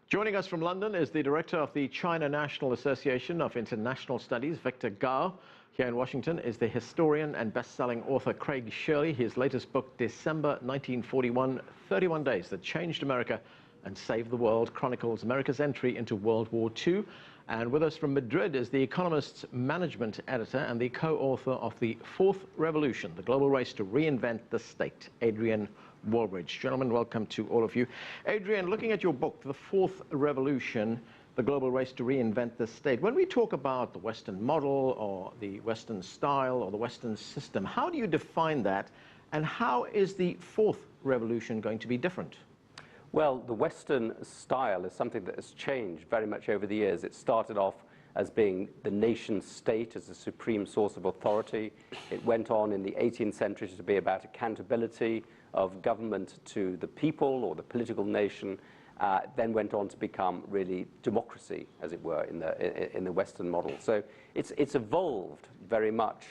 Joining us from London is the director of the China National Association of International Studies, Victor Gao. Here in Washington is the historian and best-selling author Craig Shirley. His latest book, December 1941, 31 Days That Changed America and Saved the World, chronicles America's entry into World War II. And with us from Madrid is the Economist's management editor and the co-author of The Fourth Revolution, The Global Race to Reinvent the State, Adrian Wooldridge. Gentlemen, welcome to all of you. Adrian, looking at your book, The Fourth Revolution, The Global Race to Reinvent the State, when we talk about the Western model or the Western style or the Western system, how do you define that, and how is the Fourth Revolution going to be different? Well, the Western style is something that has changed very much over the years. It started off as being the nation state as the supreme source of authority. It went on in the 18th century to be about accountability of government to the people or the political nation, then went on to become really democracy, as it were, in the Western model. So it's evolved very much.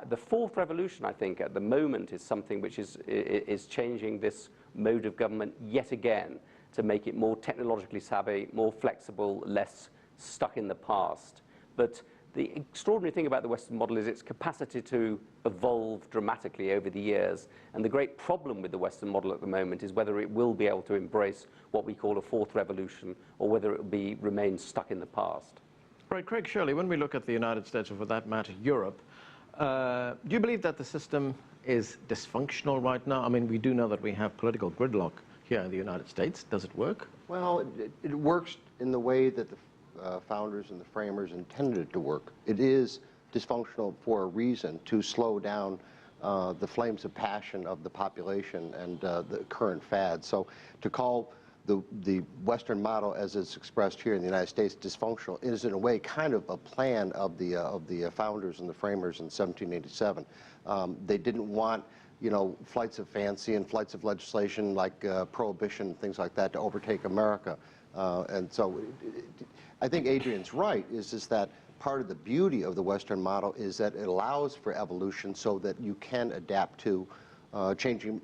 The Fourth Revolution, I think, at the moment is something which is changing this mode of government yet again to make it more technologically savvy, more flexible, less stuck in the past. But the extraordinary thing about the Western model is its capacity to evolve dramatically over the years. And the great problem with the Western model at the moment is whether it will be able to embrace what we call a fourth revolution or whether it will remain stuck in the past. Right, Craig Shirley, when we look at the United States, or for that matter, Europe, do you believe that the system is dysfunctional right now? I mean, we do know that we have political gridlock here in the United States. Does it work? Well, it works in the way that the founders and the framers intended it to work. It is dysfunctional for a reason, to slow down the flames of passion of the population and the current fads. So to call the Western model, as it's expressed here in the United States, dysfunctional is in a way kind of a plan of the founders and the framers in 1787. They didn't want, you know, flights of fancy and flights of legislation like prohibition, things like that, to overtake America. And so I think Adrian's right, is that part of the beauty of the Western model is that it allows for evolution so that you can adapt to changing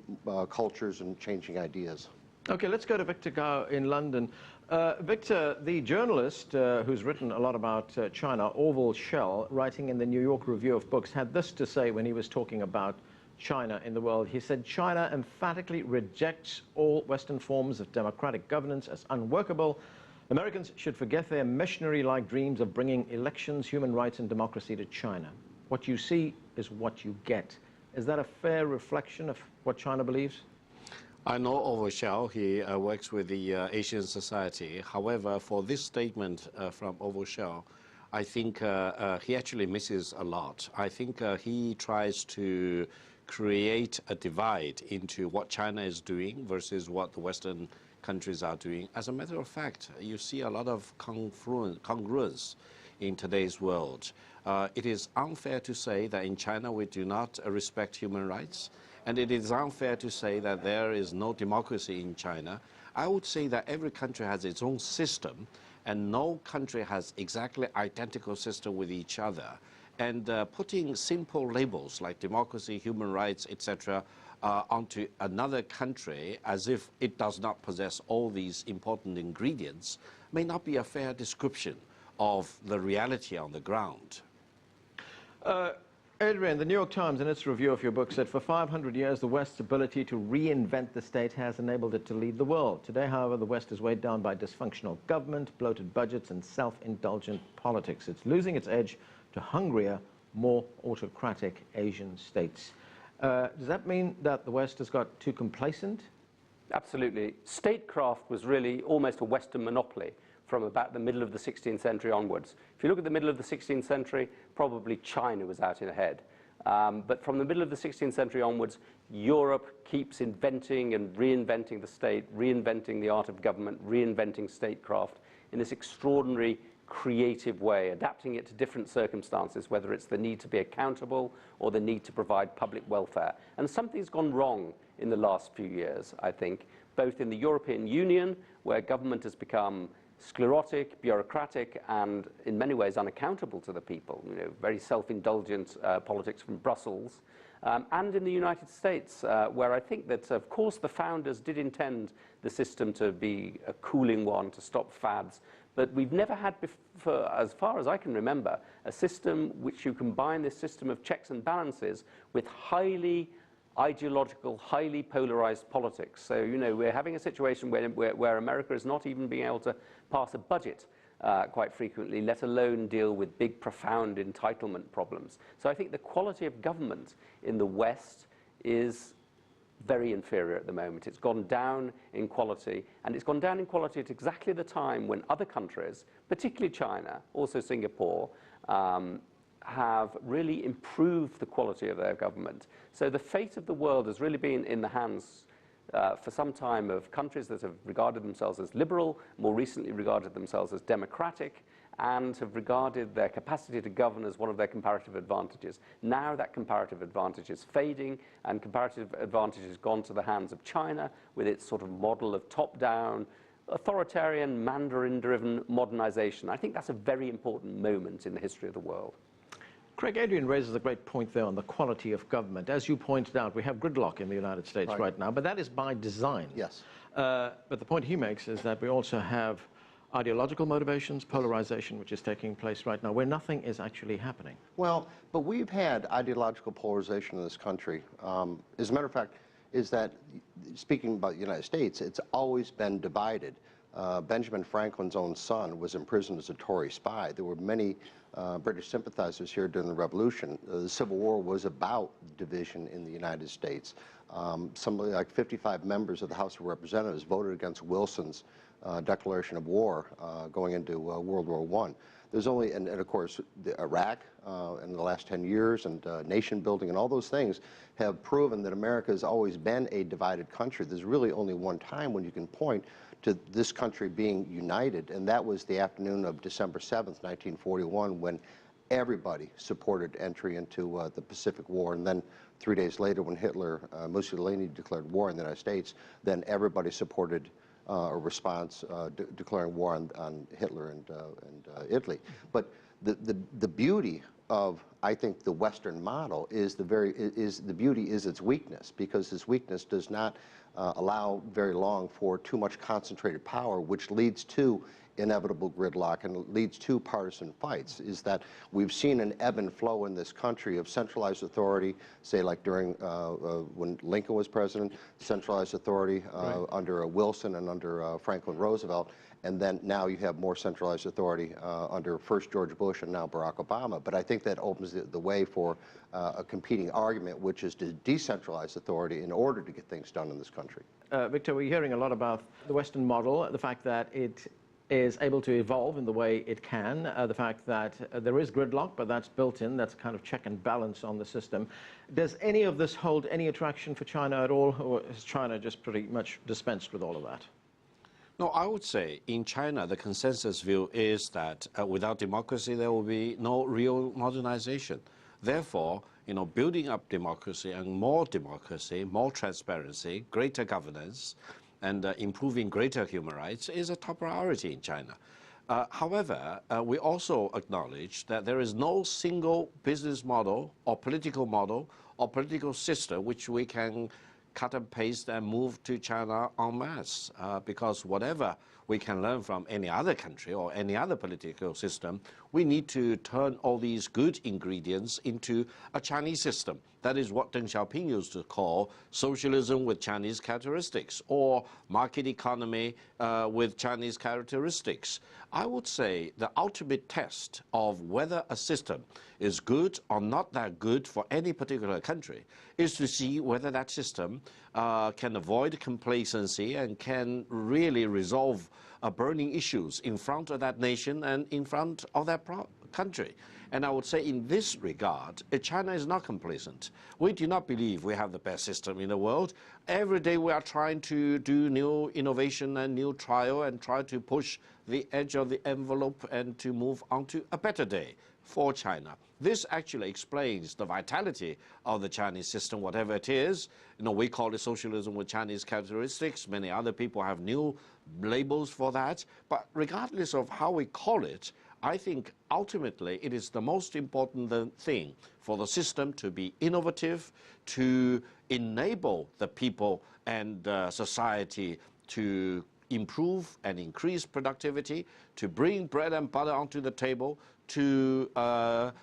cultures and changing ideas. Okay, let's go to Victor Gao in London. Victor, the journalist who's written a lot about China, Orville Schell, writing in the New York Review of Books, had this to say when he was talking about China in the world. He said, China emphatically rejects all Western forms of democratic governance as unworkable. Americans should forget their missionary-like dreams of bringing elections, human rights, and democracy to China. What you see is what you get. Is that a fair reflection of what China believes? I know Orville Schell. He works with the Asian Society. However, for this statement from Orville Schell, I think he actually misses a lot. I think he tries to create a divide into what China is doing versus what the Western countries are doing. As a matter of fact, you see a lot of congruence in today's world. It is unfair to say that in China we do not respect human rights, and it is unfair to say that there is no democracy in China. I would say that every country has its own system, and no country has exactly identical system with each other. And putting simple labels like democracy, human rights, etc., onto another country as if it does not possess all these important ingredients may not be a fair description of the reality on the ground. Adrian, the New York Times, in its review of your book, said for 500 years, the West's ability to reinvent the state has enabled it to lead the world. Today, however, the West is weighed down by dysfunctional government, bloated budgets, and self-indulgent politics. It's losing its edge to hungrier, more autocratic Asian states. Does that mean that the West has got too complacent? Absolutely. Statecraft was really almost a Western monopoly from about the middle of the 16th century onwards. If you look at the middle of the 16th century, probably China was out in ahead. But from the middle of the 16th century onwards, Europe keeps inventing and reinventing the state, reinventing the art of government, reinventing statecraft in this extraordinary creative way, adapting it to different circumstances, whether it's the need to be accountable or the need to provide public welfare. And something's gone wrong in the last few years, I think, both in the European Union, where government has become sclerotic, bureaucratic, and in many ways unaccountable to the people. You know, very self-indulgent politics from Brussels, and in the United States, where I think that, of course, the founders did intend the system to be a cooling one, to stop fads, but we've never had, before, as far as I can remember, a system which you combine this system of checks and balances with highly ideological, highly polarized politics. So, you know, we're having a situation where America is not even being able to pass a budget quite frequently, let alone deal with big, profound entitlement problems. So I think the quality of government in the West is very inferior at the moment. It's gone down in quality, and it's gone down in quality at exactly the time when other countries, particularly China, also Singapore, have really improved the quality of their government. So the fate of the world has really been in the hands for some time of countries that have regarded themselves as liberal, more recently regarded themselves as democratic, and have regarded their capacity to govern as one of their comparative advantages. Now that comparative advantage is fading, and comparative advantage has gone to the hands of China with its sort of model of top-down, authoritarian, Mandarin-driven modernization. I think that's a very important moment in the history of the world. Craig, Adrian raises a great point there on the quality of government. As you pointed out, we have gridlock in the United States right now, but that is by design. Yes. But the point he makes is that we also have ideological motivations, polarization, which is taking place right now, where nothing is actually happening. Well, but we've had ideological polarization in this country. As a matter of fact, is that, speaking about the United States, it's always been divided. Benjamin Franklin's own son was imprisoned as a Tory spy. There were many British sympathizers here during the Revolution. The Civil War was about division in the United States. Something like 55 members of the House of Representatives voted against Wilson's declaration of war going into World War I. There's only, and of course, Iraq in the last 10 years and nation building and all those things have proven that America has always been a divided country. There's really only one time when you can point to this country being united, and that was the afternoon of December 7th, 1941, when everybody supported entry into the Pacific War. And then 3 days later, when Mussolini declared war in the United States, then everybody supported a response declaring war on Hitler and Italy. But the beauty of, I think, the Western model is the beauty is its weakness, because its weakness does not allow very long for too much concentrated power, which leads to inevitable gridlock and leads to partisan fights. Is that we've seen an ebb and flow in this country of centralized authority, say like during when Lincoln was president, centralized authority under Wilson and under Franklin Roosevelt, and then now you have more centralized authority under first George Bush and now Barack Obama. But I think that opens the way for a competing argument, which is to decentralize authority in order to get things done in this country. Victor, we're hearing a lot about the Western model, the fact that it is able to evolve in the way it can, the fact that there is gridlock, but that's built in, that's a kind of check and balance on the system. Does any of this hold any attraction for China at all, or has China just pretty much dispensed with all of that? No, I would say in China, the consensus view is that without democracy, there will be no real modernization. Therefore, you know, building up democracy and more transparency, greater governance, and improving greater human rights is a top priority in China. However, we also acknowledge that there is no single business model or political system which we can cut and paste and move to China en masse, because whatever we can learn from any other country or any other political system, we need to turn all these good ingredients into a Chinese system. That is what Deng Xiaoping used to call socialism with Chinese characteristics, or market economy with Chinese characteristics. I would say the ultimate test of whether a system is good or not that good for any particular country is to see whether that system can avoid complacency and can really resolve burning issues in front of that nation and in front of that country. And I would say in this regard, China is not complacent. We do not believe we have the best system in the world. Every day we are trying to do new innovation and new trial and try to push the edge of the envelope and to move on to a better day for China. This actually explains the vitality of the Chinese system, whatever it is. You know, we call it socialism with Chinese characteristics. Many other people have new labels for that. But regardless of how we call it, I think ultimately it is the most important thing for the system to be innovative, to enable the people and society to improve and increase productivity, to bring bread and butter onto the table, to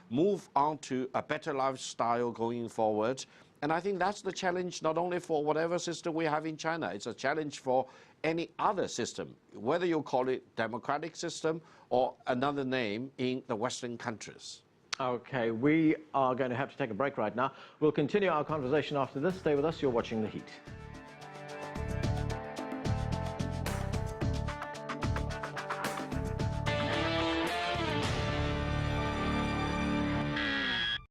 move on to a better lifestyle going forward. And I think that's the challenge not only for whatever system we have in China, it's a challenge for any other system, whether you call it democratic system or another name in the Western countries. Okay, we are going to have to take a break right now. We'll continue our conversation after this. Stay with us. You're watching The Heat.